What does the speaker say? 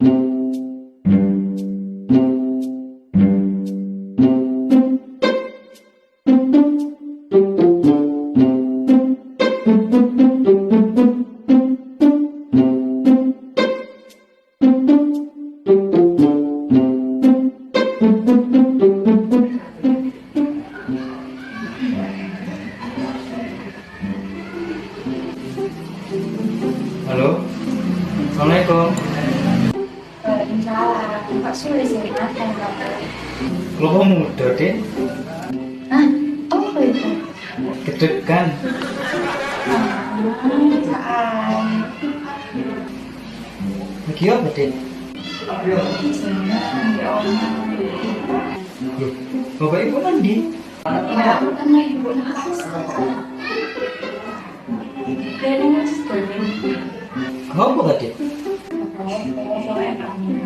Halo, Assalamualaikum. Waalaikumsalam. Kok sulit sih makan kamu? Lo kok muda, Dek? Hah? Oh, apa itu? Gedeg kan? Saan. Lagi apa, Dek? Jangan ya oma. Loh, Bapak Ibu mandi? Ya, aku kan lagi buat Kayaknya masih boleh. Apa, Dek? Apa-apa, soalnya kamu.